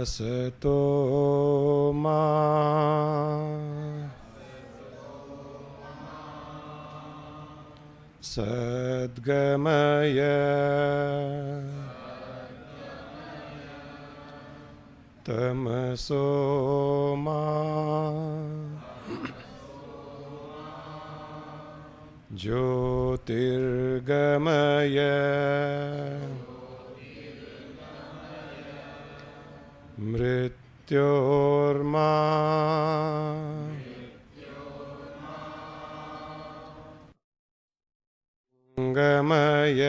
असतो मा सद्गमय तमसो मा ज्योतिर्गमय मृत्योर्मा गमय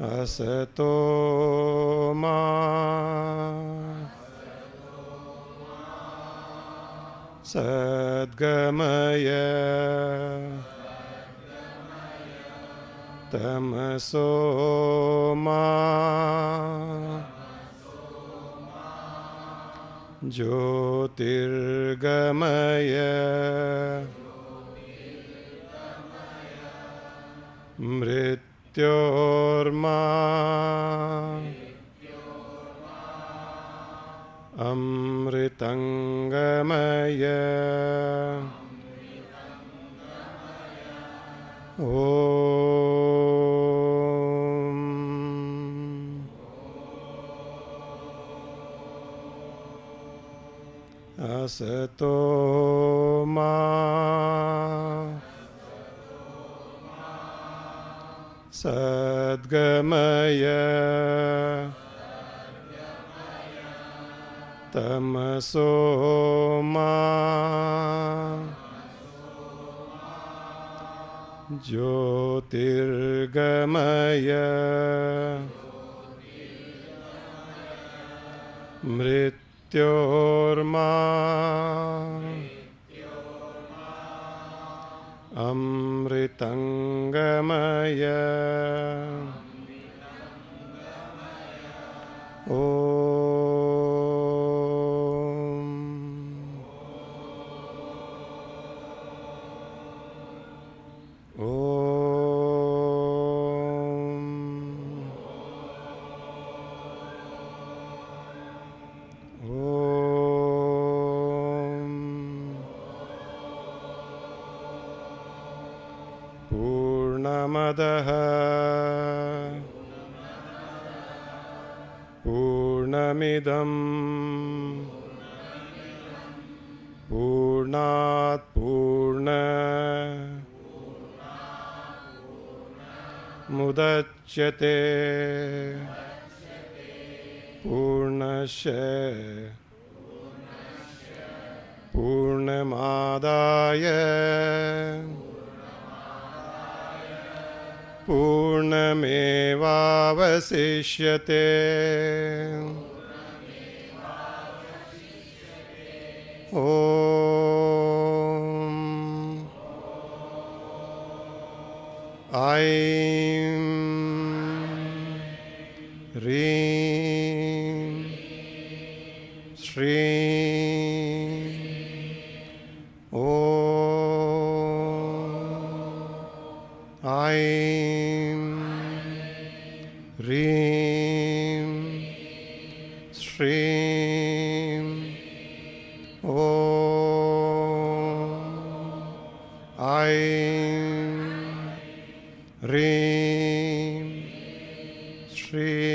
असतो मा सद्गमय तमसो मा ज्योतिर्गमय मृत्योर्मा अमृतंगमय असतो मा सद्गमय तमसो मा ज्योतिर्गमय मृत्योर्मा अमृतंगमय पूर्णमदः पूर्णमिदं पूर्णात् पूर्णमुदच्यते पूर्णस्य पूर्णमादाय पूर्णमेवावशिष्यते ॐ ऐं श्रीं ॐ ऐं ह्रीं श्रीं ॐ ऐं ह्रीं श्रीं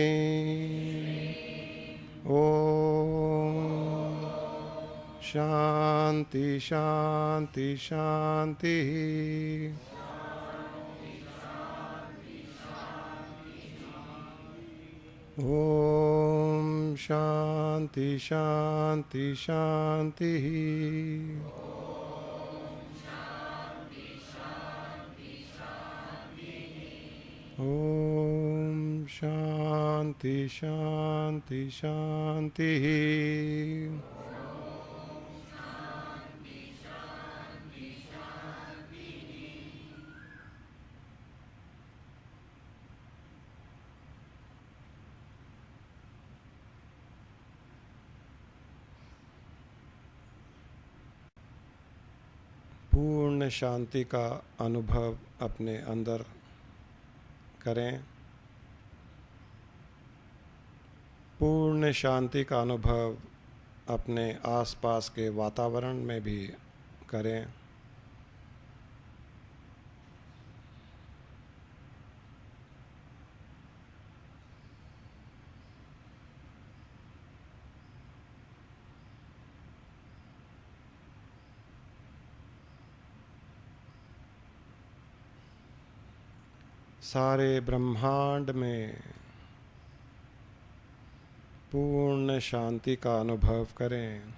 ॐ शांति शांति शांति। ओम शांति शांति शांति। ओम शांति शांति शांति। पूर्ण शांति का अनुभव अपने अंदर करें। पूर्ण शांति का अनुभव अपने आसपास के वातावरण में भी करें। सारे ब्रह्मांड में पूर्ण शांति का अनुभव करें।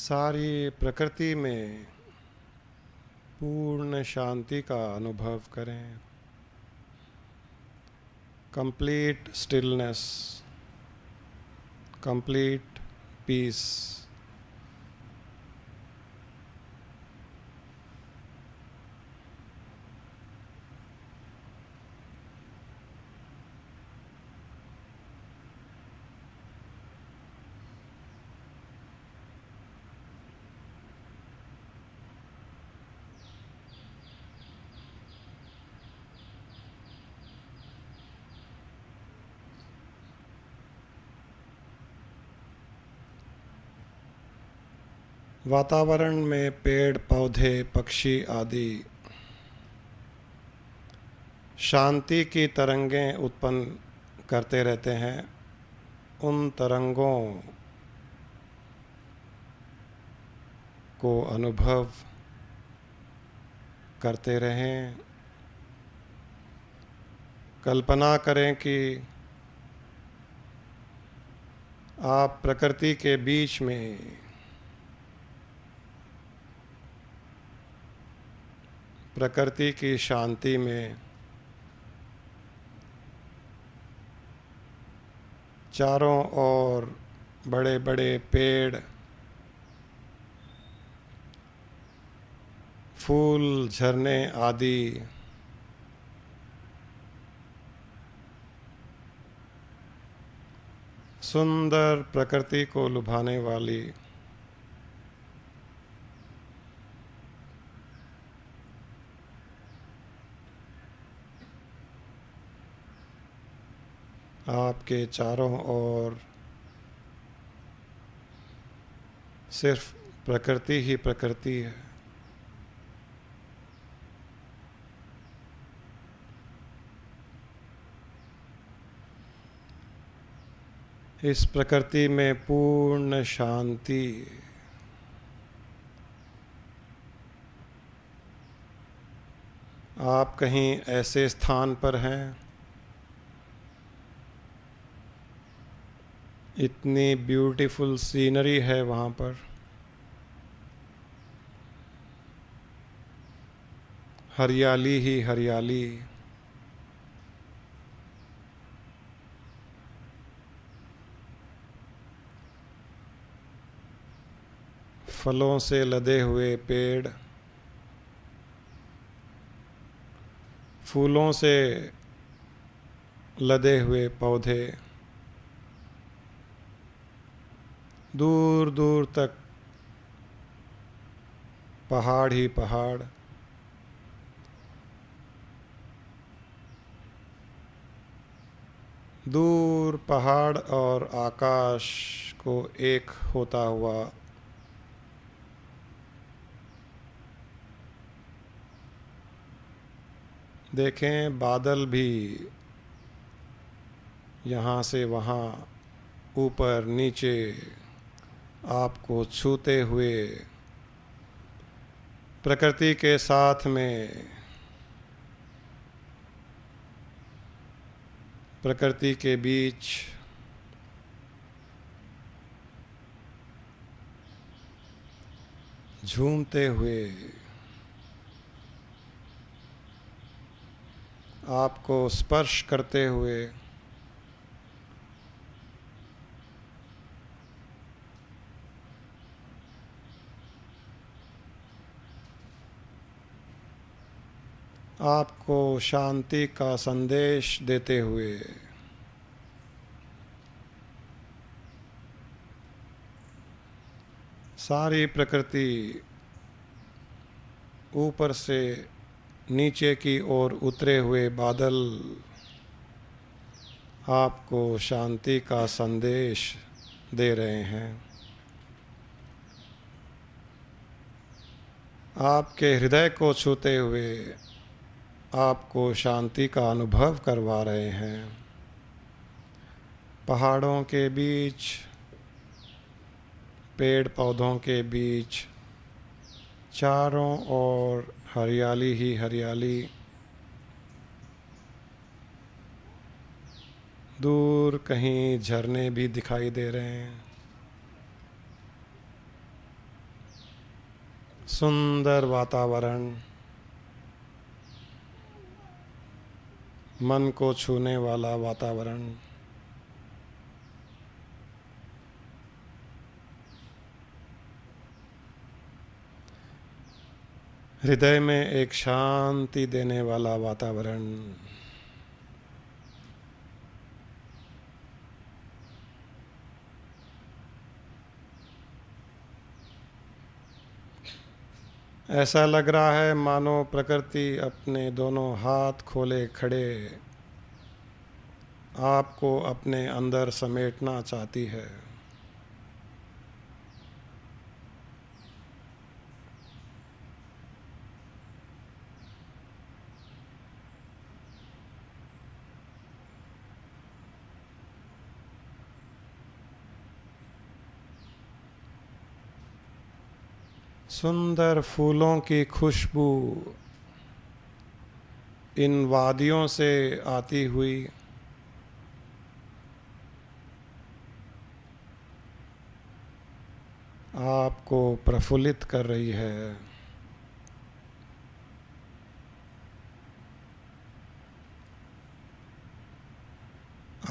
सारी प्रकृति में पूर्ण शांति का अनुभव करें। Complete stillness, complete peace. वातावरण में पेड़ पौधे पक्षी आदि शांति की तरंगें उत्पन्न करते रहते हैं। उन तरंगों को अनुभव करते रहें। कल्पना करें कि आप प्रकृति के बीच में प्रकृति की शांति में चारों ओर बड़े बड़े पेड़, फूल, झरने आदि सुंदर प्रकृति को लुभाने वाली आपके चारों ओर सिर्फ प्रकृति ही प्रकृति है। इस प्रकृति में पूर्ण शांति। आप कहीं ऐसे स्थान पर हैं, इतनी ब्यूटीफुल सीनरी है वहाँ पर, हरियाली ही हरियाली। फलों से लदे हुए पेड़, फूलों से लदे हुए पौधे, दूर दूर तक पहाड़ ही पहाड़, दूर पहाड़ और आकाश को एक होता हुआ देखें। बादल भी यहाँ से वहाँ, ऊपर नीचे आपको छूते हुए प्रकृति के साथ में, प्रकृति के बीच झूमते हुए आपको स्पर्श करते हुए आपको शांति का संदेश देते हुए सारी प्रकृति ऊपर से नीचे की ओर उतरे हुए बादल आपको शांति का संदेश दे रहे हैं। आपके हृदय को छूते हुए आपको शांति का अनुभव करवा रहे हैं। पहाड़ों के बीच, पेड़ पौधों के बीच, चारों ओर हरियाली ही हरियाली, दूर कहीं झरने भी दिखाई दे रहे हैं। सुंदर वातावरण, मन को छूने वाला वातावरण, हृदय में एक शांति देने वाला वातावरण। ऐसा लग रहा है मानो प्रकृति अपने दोनों हाथ खोले खड़े आपको अपने अंदर समेटना चाहती है। सुंदर फूलों की खुशबू इन वादियों से आती हुई आपको प्रफुल्लित कर रही है।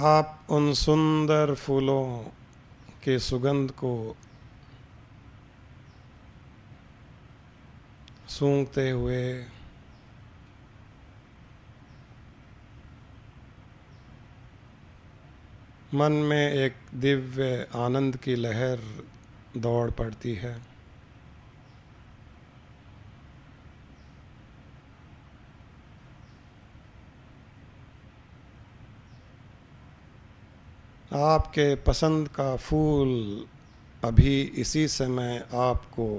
आप उन सुंदर फूलों के सुगंध को सूंघते हुए मन में एक दिव्य आनंद की लहर दौड़ पड़ती है। आपके पसंद का फूल अभी इसी समय आपको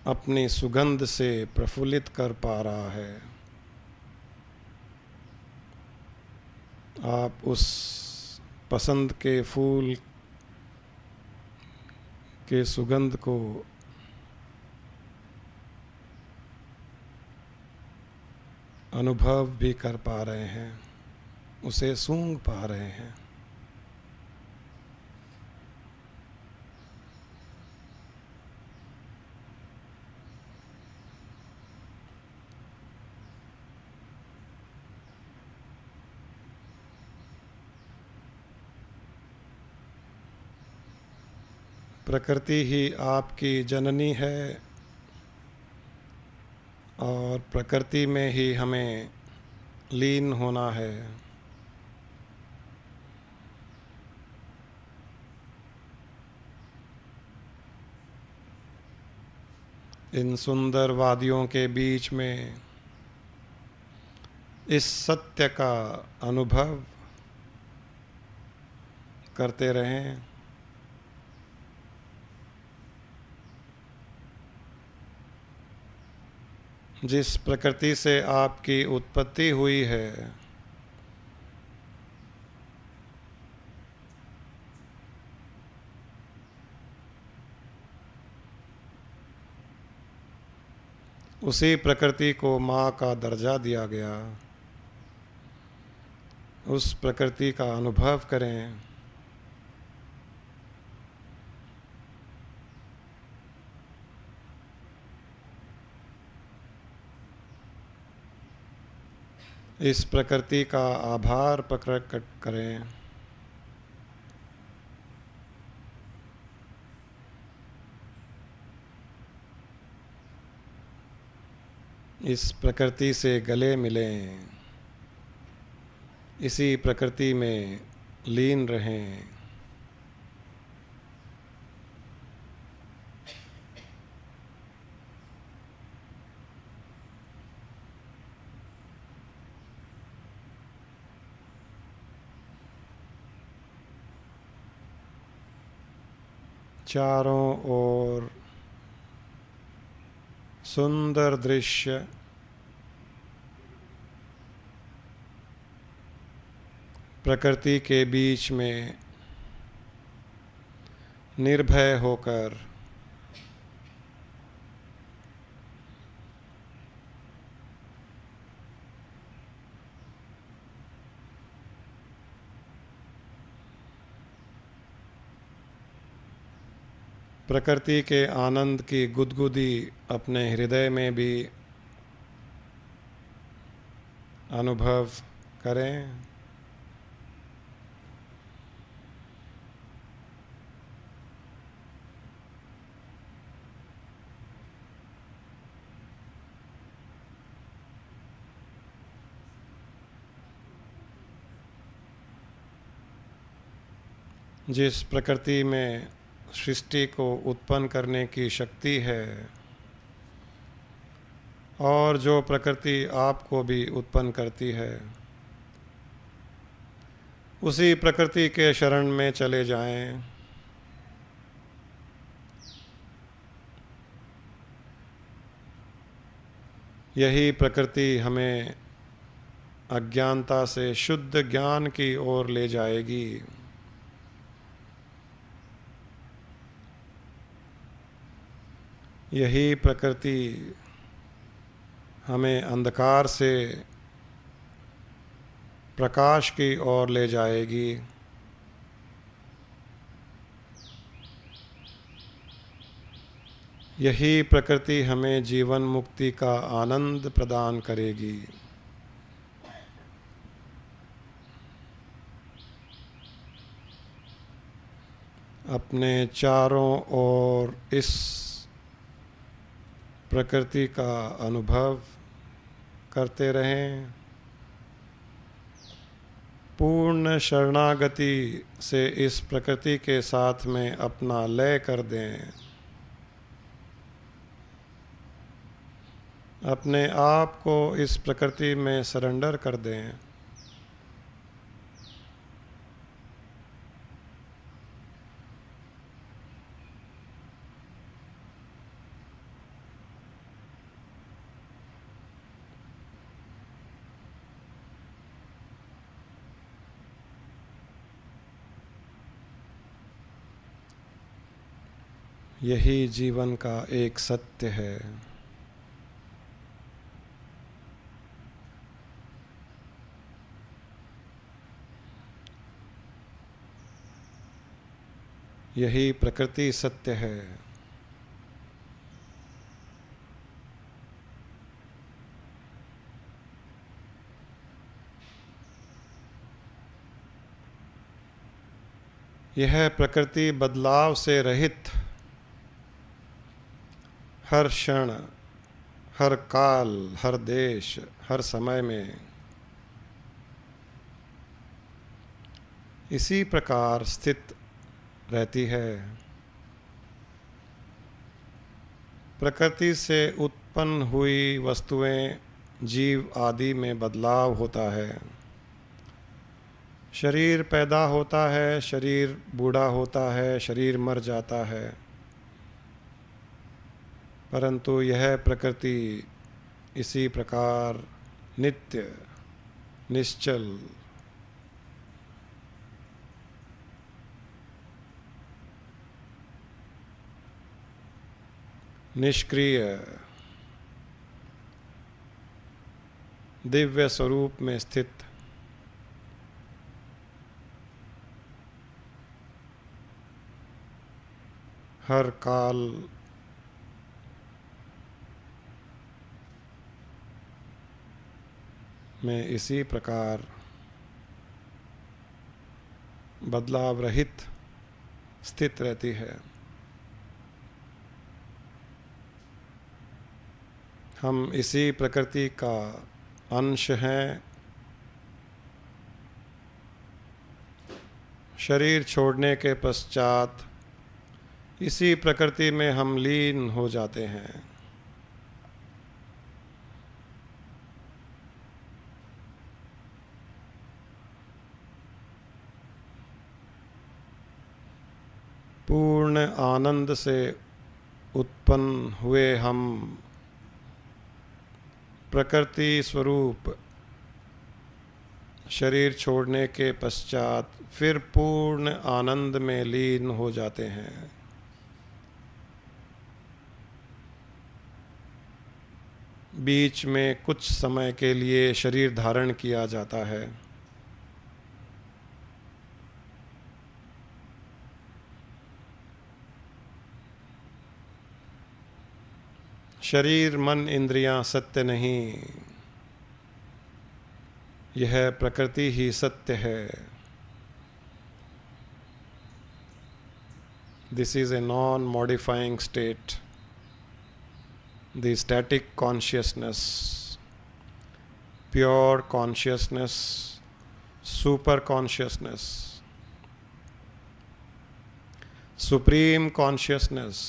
अपनी सुगंध से प्रफुल्लित कर पा रहा है। आप उस पसंद के फूल के सुगंध को अनुभव भी कर पा रहे हैं, उसे सूंघ पा रहे हैं। प्रकृति ही आपकी जननी है और प्रकृति में ही हमें लीन होना है। इन सुंदर वादियों के बीच में इस सत्य का अनुभव करते रहें। जिस प्रकृति से आपकी उत्पत्ति हुई है, उसी प्रकृति को माँ का दर्जा दिया गया। उस प्रकृति का अनुभव करें। इस प्रकृति का आभार प्रकट करें। इस प्रकृति से गले मिलें, इसी प्रकृति में लीन रहें। चारों ओर सुंदर दृश्य, प्रकृति के बीच में निर्भय होकर प्रकृति के आनंद की गुदगुदी अपने हृदय में भी अनुभव करें। जिस प्रकृति में सृष्टि को उत्पन्न करने की शक्ति है और जो प्रकृति आपको भी उत्पन्न करती है, उसी प्रकृति के शरण में चले जाएं। यही प्रकृति हमें अज्ञानता से शुद्ध ज्ञान की ओर ले जाएगी। यही प्रकृति हमें अंधकार से प्रकाश की ओर ले जाएगी। यही प्रकृति हमें जीवन मुक्ति का आनंद प्रदान करेगी। अपने चारों ओर इस प्रकृति का अनुभव करते रहें। पूर्ण शरणागति से इस प्रकृति के साथ में अपना लय कर दें। अपने आप को इस प्रकृति में सरेंडर कर दें। यही जीवन का एक सत्य है। यही प्रकृति सत्य है। यह प्रकृति बदलाव से रहित हर क्षण, हर काल, हर देश, हर समय में इसी प्रकार स्थित रहती है। प्रकृति से उत्पन्न हुई वस्तुएं, जीव आदि में बदलाव होता है। शरीर पैदा होता है, शरीर बूढ़ा होता है, शरीर मर जाता है, परंतु यह प्रकृति इसी प्रकार नित्य, निश्चल, निष्क्रिय, दिव्य स्वरूप में स्थित, हर काल में इसी प्रकार बदलाव रहित स्थित रहती है। हम इसी प्रकृति का अंश हैं। शरीर छोड़ने के पश्चात इसी प्रकृति में हम लीन हो जाते हैं। पूर्ण आनंद से उत्पन्न हुए हम प्रकृति स्वरूप शरीर छोड़ने के पश्चात फिर पूर्ण आनंद में लीन हो जाते हैं। बीच में कुछ समय के लिए शरीर धारण किया जाता है। शरीर, मन, इंद्रियां सत्य नहीं, यह प्रकृति ही सत्य है। This is a non modifying state, the static consciousness, pure consciousness, super consciousness, supreme consciousness,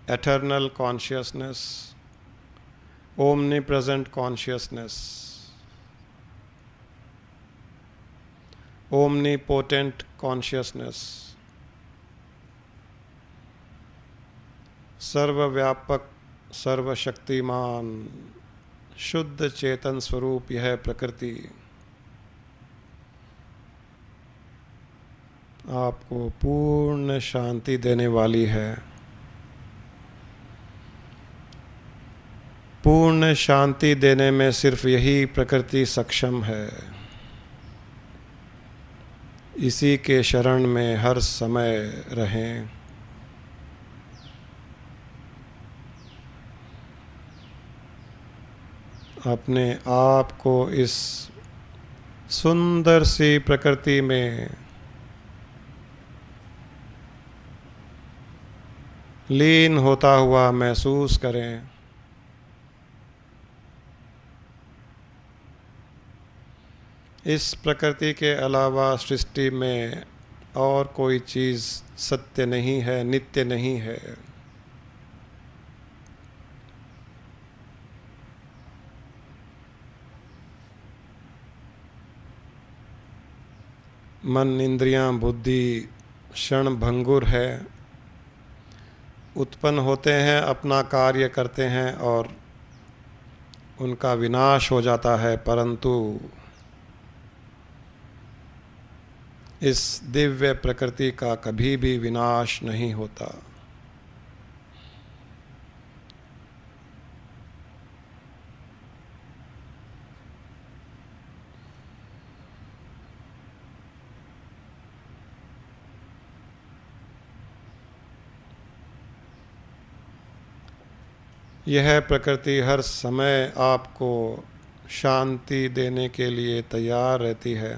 eternal consciousness, omnipresent consciousness, omnipotent consciousness, सर्वव्यापक, सर्वशक्तिमान, शुद्ध चेतन स्वरूप यह प्रकृति आपको पूर्ण शांति देने वाली है। पूर्ण शांति देने में सिर्फ यही प्रकृति सक्षम है। इसी के शरण में हर समय रहें। अपने आप को इस सुंदर सी प्रकृति में लीन होता हुआ महसूस करें। इस प्रकृति के अलावा सृष्टि में और कोई चीज़ सत्य नहीं है, नित्य नहीं है। मन, इंद्रियां, बुद्धि क्षण भंगुर है, उत्पन्न होते हैं, अपना कार्य करते हैं और उनका विनाश हो जाता है, परंतु इस दिव्य प्रकृति का कभी भी विनाश नहीं होता। यह प्रकृति हर समय आपको शांति देने के लिए तैयार रहती है।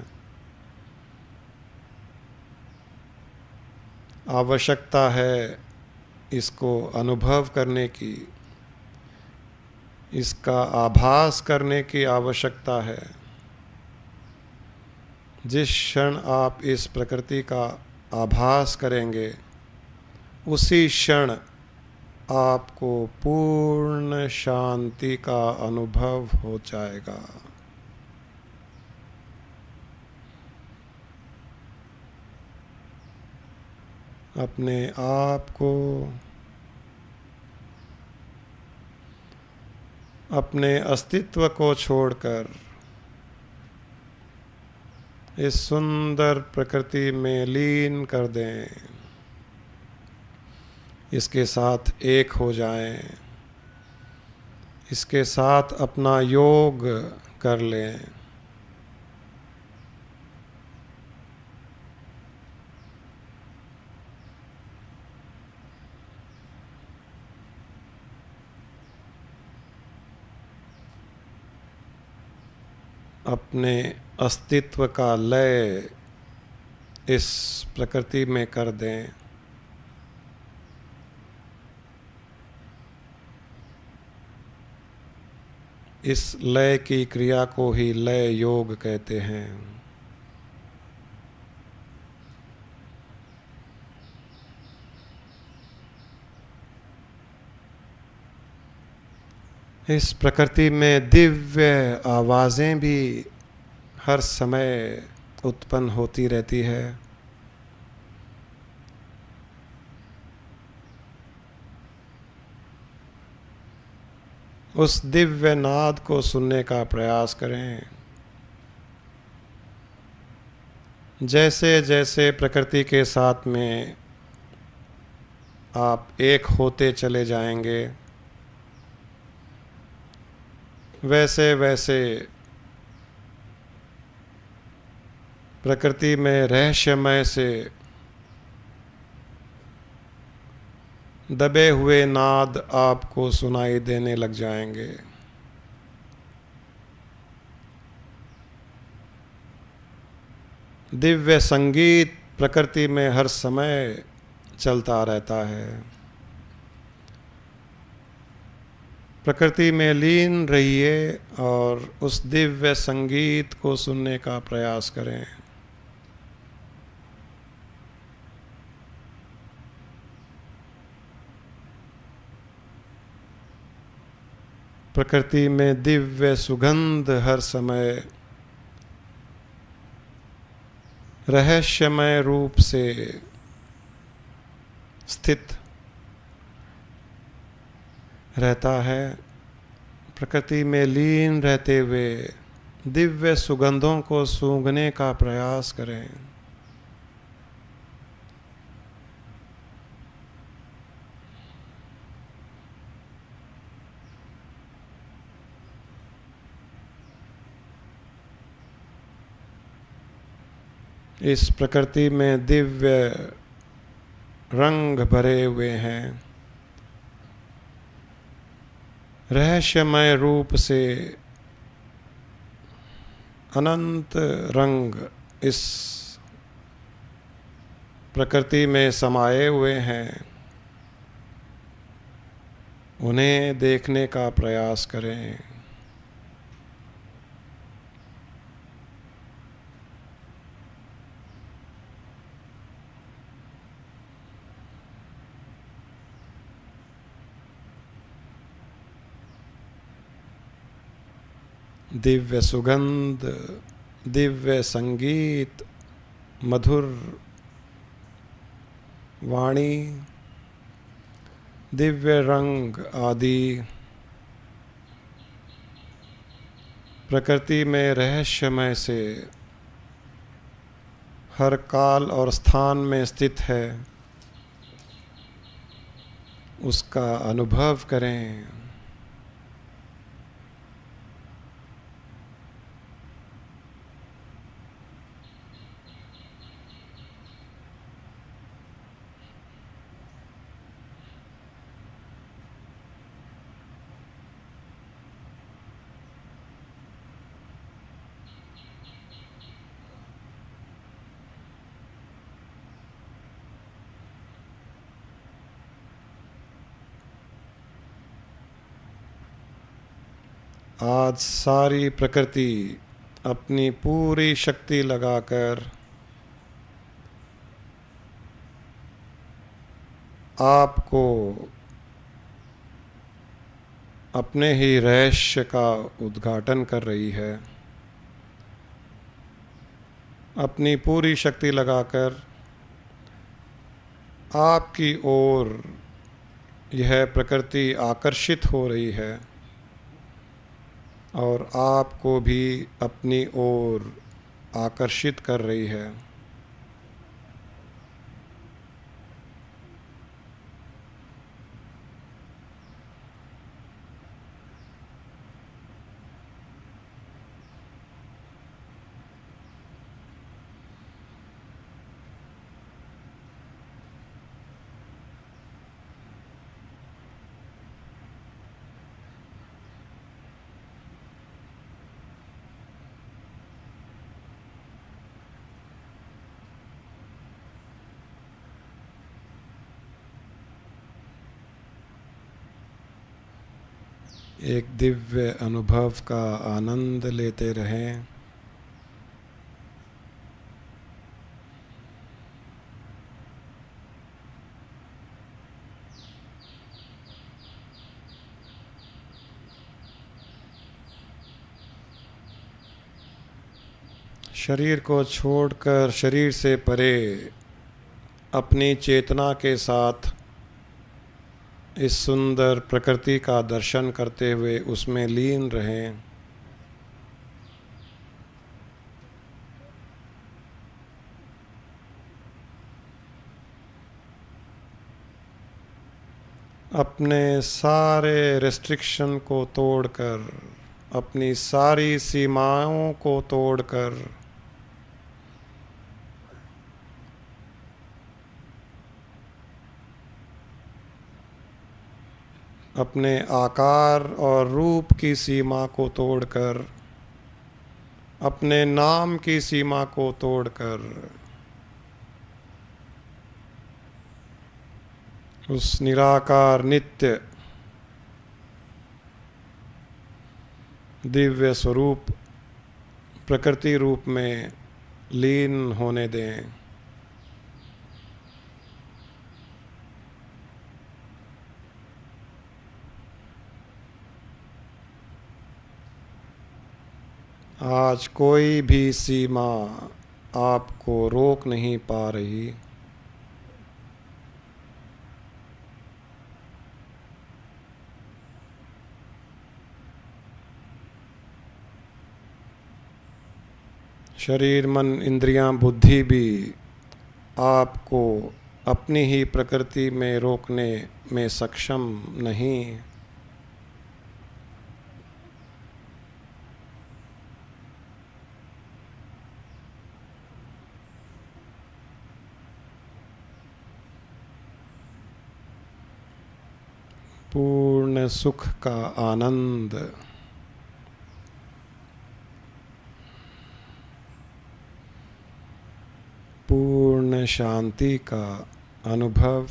आवश्यकता है इसको अनुभव करने की, इसका आभास करने की आवश्यकता है। जिस क्षण आप इस प्रकृति का आभास करेंगे, उसी क्षण आपको पूर्ण शांति का अनुभव हो जाएगा। अपने आप को, अपने अस्तित्व को छोड़कर इस सुंदर प्रकृति में लीन कर दें, इसके साथ एक हो जाएं, इसके साथ अपना योग कर लें। अपने अस्तित्व का लय इस प्रकृति में कर दें। इस लय की क्रिया को ही लय योग कहते हैं। इस प्रकृति में दिव्य आवाज़ें भी हर समय उत्पन्न होती रहती है। उस दिव्य नाद को सुनने का प्रयास करें। जैसे जैसे प्रकृति के साथ में आप एक होते चले जाएंगे, वैसे वैसे प्रकृति में रहस्यमय से दबे हुए नाद आपको सुनाई देने लग जाएंगे। दिव्य संगीत प्रकृति में हर समय चलता रहता है। प्रकृति में लीन रहिए और उस दिव्य संगीत को सुनने का प्रयास करें। प्रकृति में दिव्य सुगंध हर समय रहस्यमय रूप से स्थित रहता है। प्रकृति में लीन रहते हुए दिव्य सुगंधों को सूंघने का प्रयास करें। इस प्रकृति में दिव्य रंग भरे हुए हैं। रहस्यमय रूप से अनंत रंग इस प्रकृति में समाये हुए हैं। उन्हें देखने का प्रयास करें। दिव्य सुगंध, दिव्य संगीत, मधुर वाणी, दिव्य रंग आदि प्रकृति में रहस्यमय से हर काल और स्थान में स्थित है। उसका अनुभव करें। आज सारी प्रकृति अपनी पूरी शक्ति लगाकर आपको अपने ही रहस्य का उद्घाटन कर रही है। अपनी पूरी शक्ति लगाकर आपकी ओर यह प्रकृति आकर्षित हो रही है और आपको भी अपनी ओर आकर्षित कर रही है। एक दिव्य अनुभव का आनंद लेते रहें। शरीर को छोड़कर शरीर से परे अपनी चेतना के साथ इस सुंदर प्रकृति का दर्शन करते हुए उसमें लीन रहें। अपने सारे रेस्ट्रिक्शन को तोड़कर, अपनी सारी सीमाओं को तोड़कर अपने आकार और रूप की सीमा को तोड़कर, अपने नाम की सीमा को तोड़कर उस निराकार नित्य दिव्य स्वरूप प्रकृति रूप में लीन होने दें। आज कोई भी सीमा आपको रोक नहीं पा रही। शरीर, मन, इंद्रियां, बुद्धि भी आपको अपनी ही प्रकृति में रोकने में सक्षम नहीं। पूर्ण सुख का आनंद, पूर्ण शांति का अनुभव,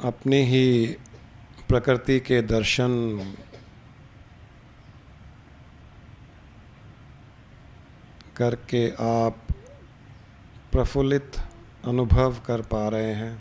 अपनी ही प्रकृति के दर्शन करके आप प्रफुल्लित अनुभव कर पा रहे हैं।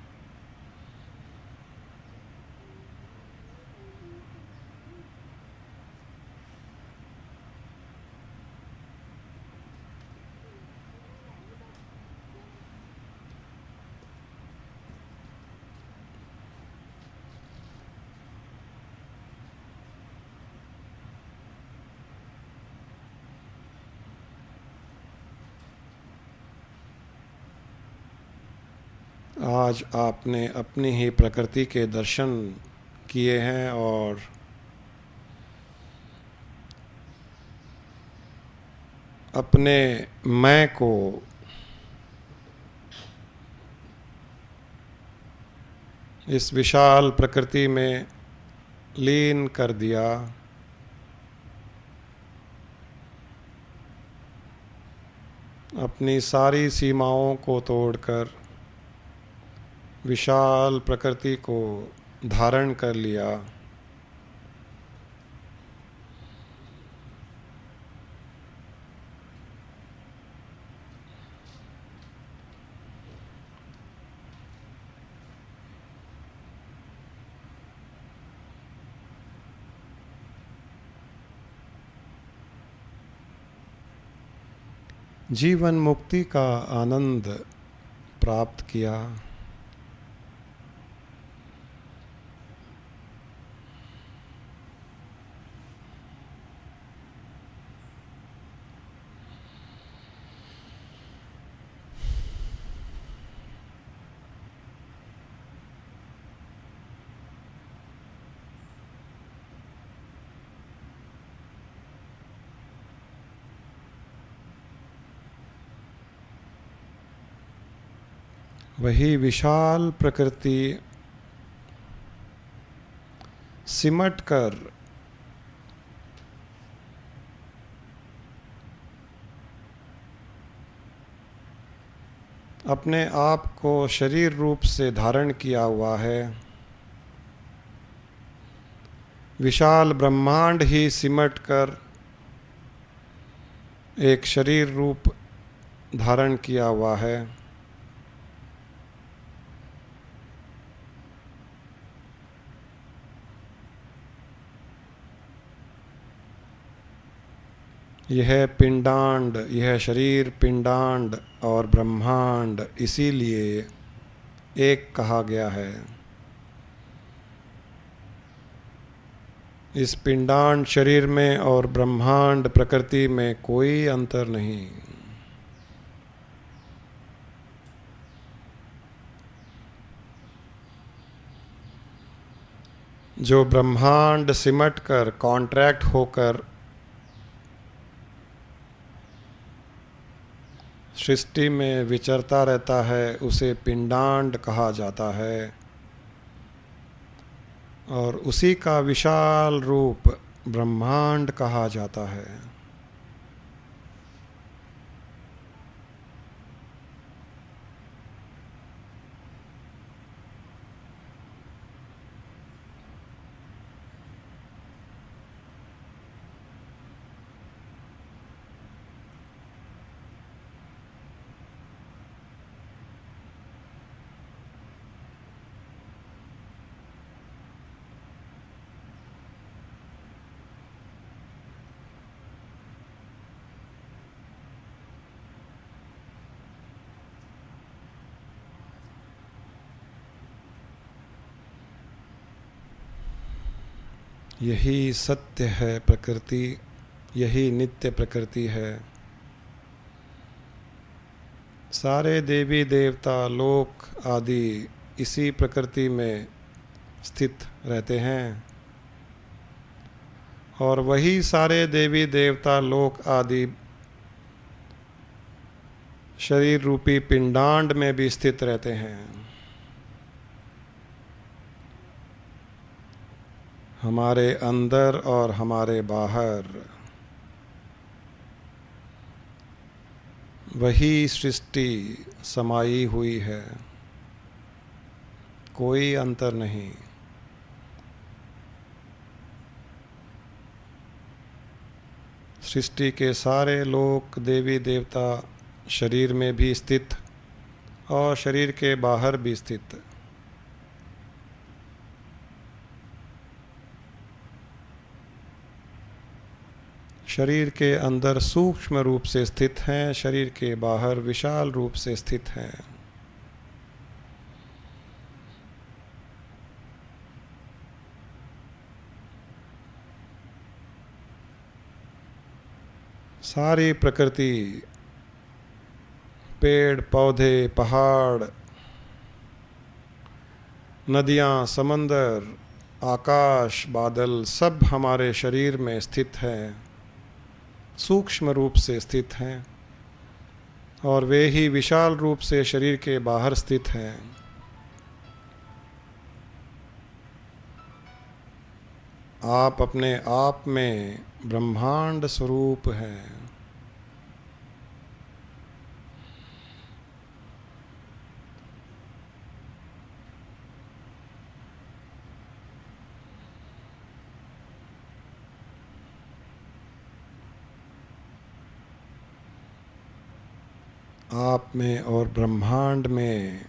आज आपने अपनी ही प्रकृति के दर्शन किए हैं और अपने मैं को इस विशाल प्रकृति में लीन कर दिया। अपनी सारी सीमाओं को तोड़कर विशाल प्रकृति को धारण कर लिया। जीवन मुक्ति का आनंद प्राप्त किया। वही विशाल प्रकृति सिमट कर अपने आप को शरीर रूप से धारण किया हुआ है। विशाल ब्रह्मांड ही सिमट कर एक शरीर रूप धारण किया हुआ है। यह पिंडांड, यह शरीर पिंडांड और ब्रह्मांड इसीलिए एक कहा गया है। इस पिंडांड शरीर में और ब्रह्मांड प्रकृति में कोई अंतर नहीं। जो ब्रह्मांड सिमट कर कॉन्ट्रैक्ट होकर सृष्टि में विचरता रहता है उसे पिंडांड कहा जाता है। और उसी का विशाल रूप ब्रह्मांड कहा जाता है। यही सत्य है प्रकृति, यही नित्य प्रकृति है। सारे देवी देवता लोक आदि इसी प्रकृति में स्थित रहते हैं। और वही सारे देवी देवता लोक आदि शरीर रूपी पिंडांड में भी स्थित रहते हैं। हमारे अंदर और हमारे बाहर वही सृष्टि समाई हुई है, कोई अंतर नहीं। सृष्टि के सारे लोक देवी देवता शरीर में भी स्थित और शरीर के बाहर भी स्थित। शरीर के अंदर सूक्ष्म रूप से स्थित हैं, शरीर के बाहर विशाल रूप से स्थित हैं। सारी प्रकृति, पेड़ पौधे, पहाड़, नदियाँ, समंदर, आकाश, बादल सब हमारे शरीर में स्थित हैं, सूक्ष्म रूप से स्थित हैं। और वे ही विशाल रूप से शरीर के बाहर स्थित हैं। आप अपने आप में ब्रह्मांड स्वरूप हैं। आप में और ब्रह्मांड में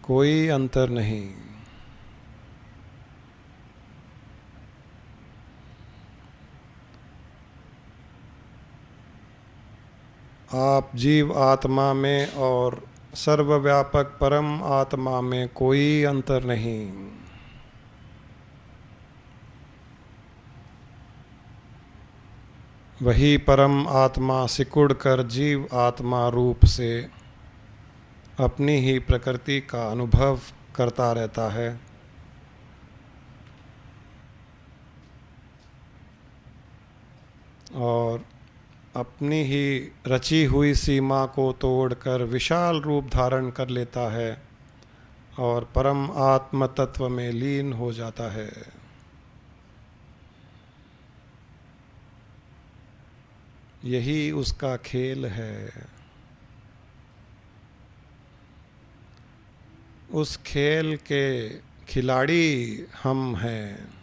कोई अंतर नहीं। आप जीव आत्मा में और सर्वव्यापक परम आत्मा में कोई अंतर नहीं। वही परम आत्मा सिकुड़ कर जीव आत्मा रूप से अपनी ही प्रकृति का अनुभव करता रहता है और अपनी ही रची हुई सीमा को तोड़कर विशाल रूप धारण कर लेता है और परम आत्म तत्व में लीन हो जाता है। यही उसका खेल है। उस खेल के खिलाड़ी हम हैं।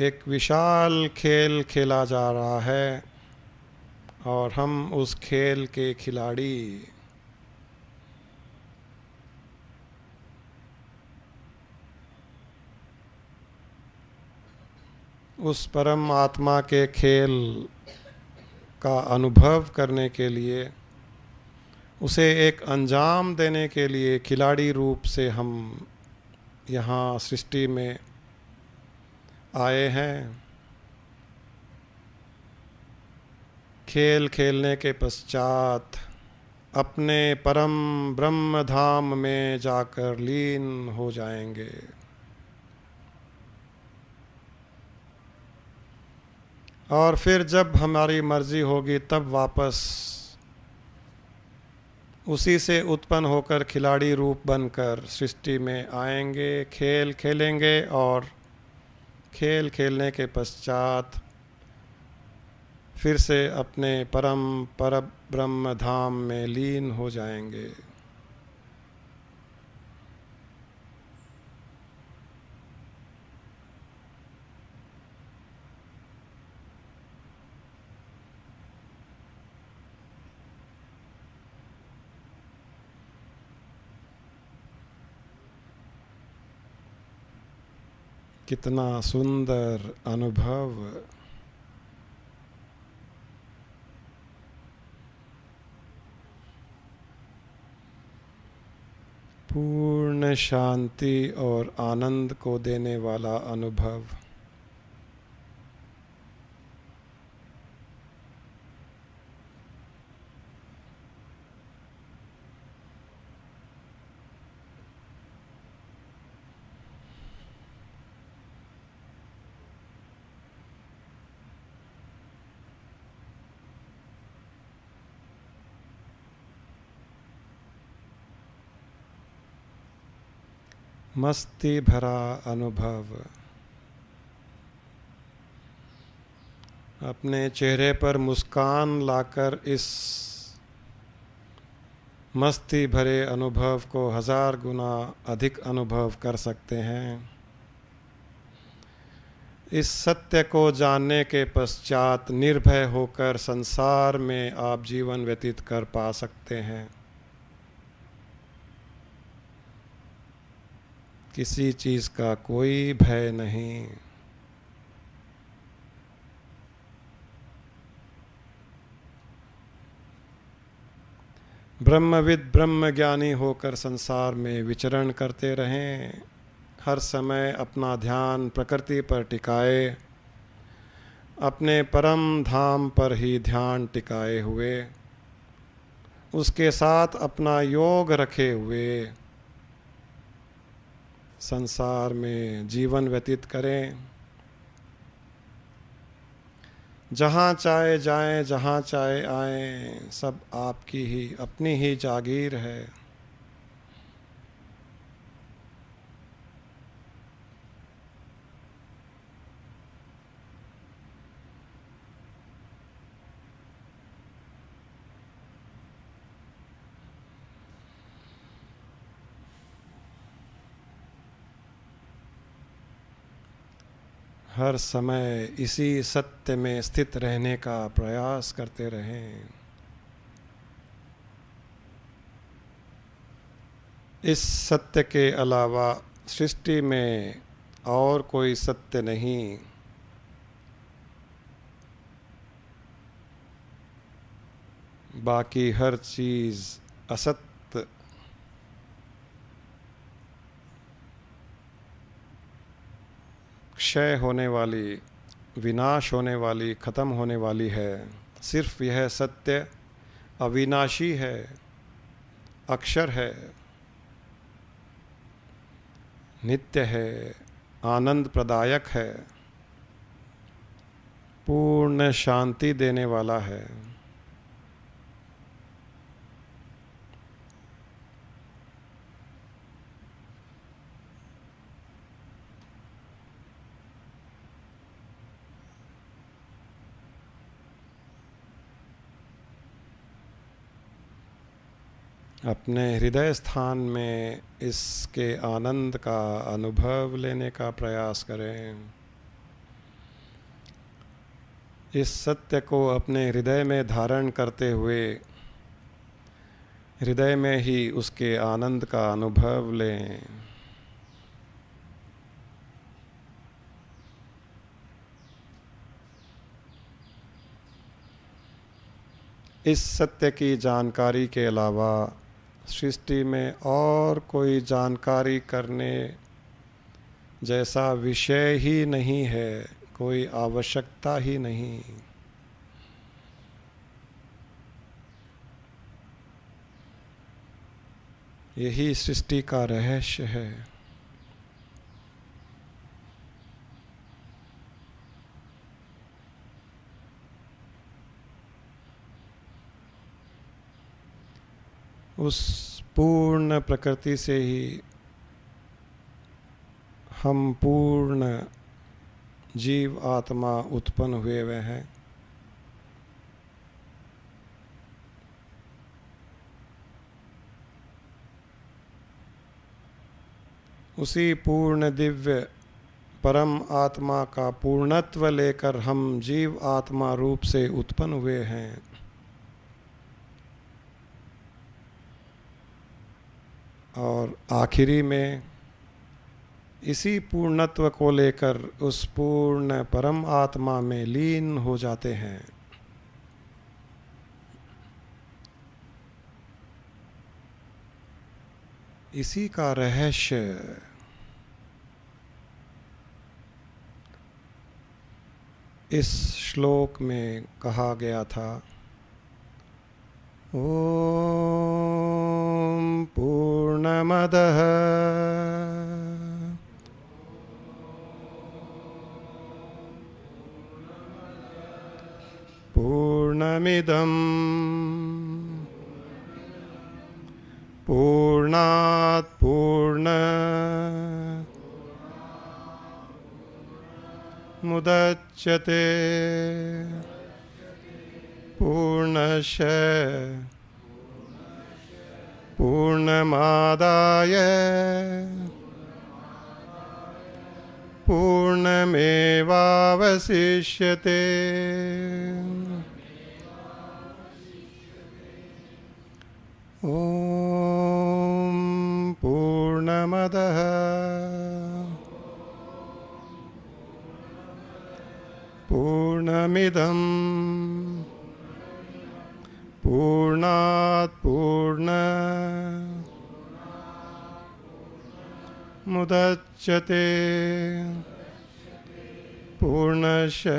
एक विशाल खेल खेला जा रहा है और हम उस खेल के खिलाड़ी। उस परम आत्मा के खेल का अनुभव करने के लिए, उसे एक अंजाम देने के लिए खिलाड़ी रूप से हम यहाँ सृष्टि में आए हैं। खेल खेलने के पश्चात अपने परम ब्रह्म धाम में जाकर लीन हो जाएंगे। और फिर जब हमारी मर्जी होगी तब वापस उसी से उत्पन्न होकर खिलाड़ी रूप बनकर सृष्टि में आएंगे, खेल खेलेंगे और खेल खेलने के पश्चात फिर से अपने परम पर ब्रह्म धाम में लीन हो जाएंगे। कितना सुंदर अनुभव। पूर्ण शांति और आनंद को देने वाला अनुभव। मस्ती भरा अनुभव। अपने चेहरे पर मुस्कान लाकर इस मस्ती भरे अनुभव को 1000 गुना अधिक अनुभव कर सकते हैं। इस सत्य को जानने के पश्चात निर्भय होकर संसार में आप जीवन व्यतीत कर पा सकते हैं। किसी चीज़ का कोई भय नहीं। ब्रह्मविद ब्रह्मज्ञानी होकर संसार में विचरण करते रहें। हर समय अपना ध्यान प्रकृति पर टिकाए, अपने परम धाम पर ही ध्यान टिकाए हुए, उसके साथ अपना योग रखे हुए संसार में जीवन व्यतीत करें। जहाँ चाहे जाएं, जहाँ चाहे आएं, सब आपकी ही अपनी ही जागीर है। हर समय इसी सत्य में स्थित रहने का प्रयास करते रहें। इस सत्य के अलावा सृष्टि में और कोई सत्य नहीं। बाकी हर चीज़ असत्य, क्षय होने वाली, विनाश होने वाली, खत्म होने वाली है। सिर्फ यह सत्य अविनाशी है, अक्षर है, नित्य है, आनंद प्रदायक है, पूर्ण शांति देने वाला है। अपने हृदय स्थान में इसके आनंद का अनुभव लेने का प्रयास करें। इस सत्य को अपने हृदय में धारण करते हुए हृदय में ही उसके आनंद का अनुभव लें। इस सत्य की जानकारी के अलावा सृष्टि में और कोई जानकारी करने जैसा विषय ही नहीं है, कोई आवश्यकता ही नहीं। यही सृष्टि का रहस्य है। उस पूर्ण प्रकृति से ही हम पूर्ण जीव आत्मा उत्पन्न हुए हुए हैं। उसी पूर्ण दिव्य परम आत्मा का पूर्णत्व लेकर हम जीव आत्मा रूप से उत्पन्न हुए हैं। और आखिरी में इसी पूर्णत्व को लेकर उस पूर्ण परम आत्मा में लीन हो जाते हैं। इसी का रहस्य इस श्लोक में कहा गया था। ओम पूर्णमदः पूर्णमिदं पूर्णात् पूर्णमुदच्यते पूर्णस्य पूर्णमादाय पूर्णमेवावशिष्यते। ओम पूर्णमदः पूर्णमिदं पूर्णात् पूर्णमुदच्यते पूर्णस्य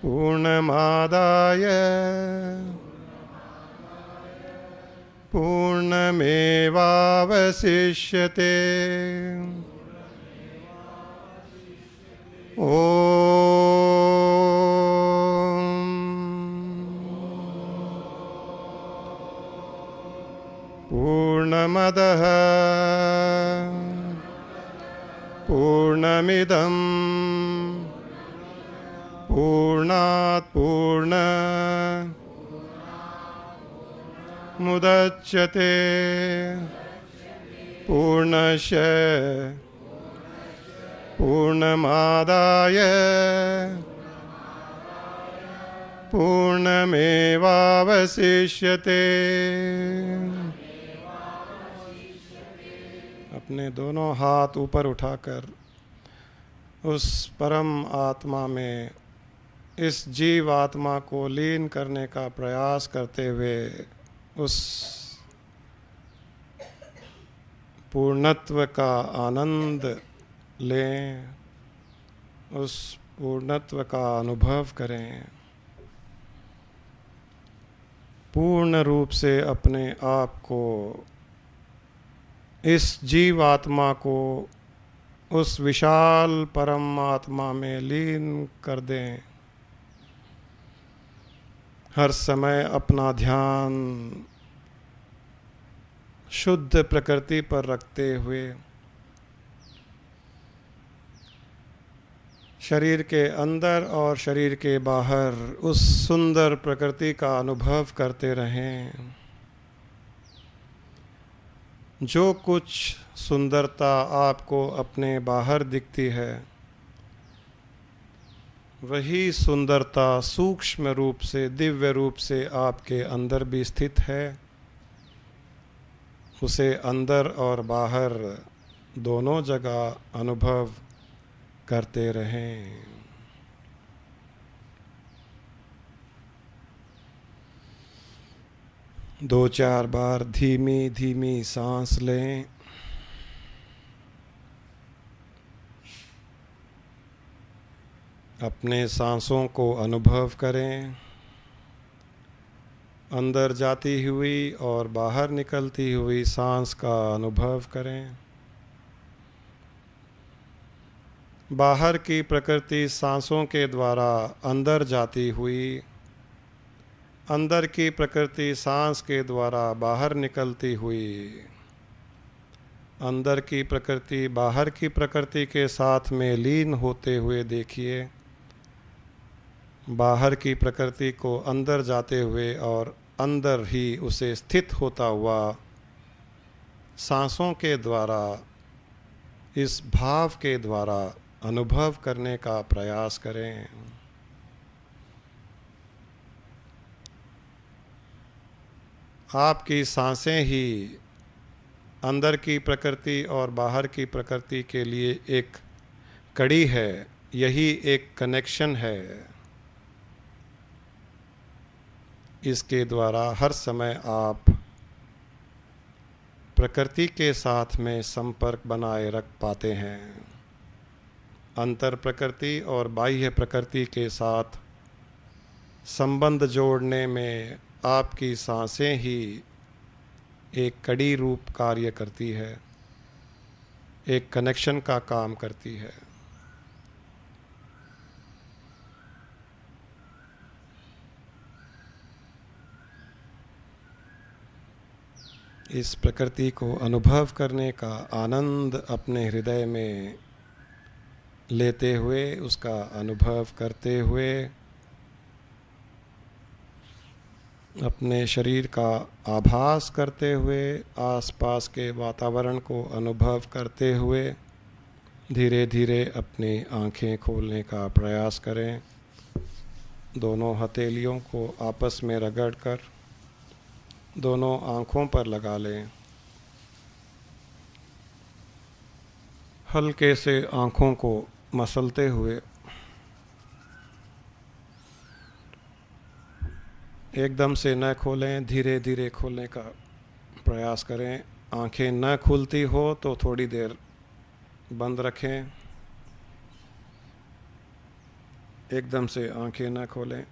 पूर्णमादाय पूर्णमेवावशिष्यते। पूर्णमदः पूर्णमिदं पूर्णात् पूर्णमुदच्यते पूर्णस्य पूर्णमादाय पूर्णमेवावशिष्यते। अपने दोनों हाथ ऊपर उठाकर उस परम आत्मा में इस जीव आत्मा को लीन करने का प्रयास करते हुए उस पूर्णत्व का आनंद लें, उस पूर्णत्व का अनुभव करें। पूर्ण रूप से अपने आप को, इस जीव आत्मा को उस विशाल परमात्मा में लीन कर दें। हर समय अपना ध्यान शुद्ध प्रकृति पर रखते हुए शरीर के अंदर और शरीर के बाहर उस सुंदर प्रकृति का अनुभव करते रहें। जो कुछ सुंदरता आपको अपने बाहर दिखती है, वही सुंदरता सूक्ष्म रूप से, दिव्य रूप से आपके अंदर भी स्थित है। उसे अंदर और बाहर दोनों जगह अनुभव करते रहें। दो चार बार धीमी धीमी सांस लें। अपने सांसों को अनुभव करें, अंदर जाती हुई और बाहर निकलती हुई सांस का अनुभव करें। बाहर की प्रकृति सांसों के द्वारा अंदर जाती हुई, अंदर की प्रकृति सांस के द्वारा बाहर निकलती हुई, अंदर की प्रकृति बाहर की प्रकृति के साथ में लीन होते हुए देखिए। बाहर की प्रकृति को अंदर जाते हुए और अंदर ही उसे स्थित होता हुआ सांसों के द्वारा, इस भाव के द्वारा अनुभव करने का प्रयास करें। आपकी सांसें ही अंदर की प्रकृति और बाहर की प्रकृति के लिए एक कड़ी है, यही एक कनेक्शन है। इसके द्वारा हर समय आप प्रकृति के साथ में संपर्क बनाए रख पाते हैं। अंतर प्रकृति और बाह्य प्रकृति के साथ संबंध जोड़ने में आपकी सांसें ही एक कड़ी रूप कार्य करती है, एक कनेक्शन का काम करती है। इस प्रकृति को अनुभव करने का आनंद अपने हृदय में लेते हुए, उसका अनुभव करते हुए, अपने शरीर का आभास करते हुए, आसपास के वातावरण को अनुभव करते हुए धीरे धीरे अपनी आंखें खोलने का प्रयास करें। दोनों हथेलियों को आपस में रगड़कर दोनों आँखों पर लगा लें। हल्के से आँखों को मसलते हुए एकदम से न खोलें, धीरे धीरे खोलने का प्रयास करें। आँखें न खुलती हो तो थोड़ी देर बंद रखें। एकदम से आँखें न खोलें।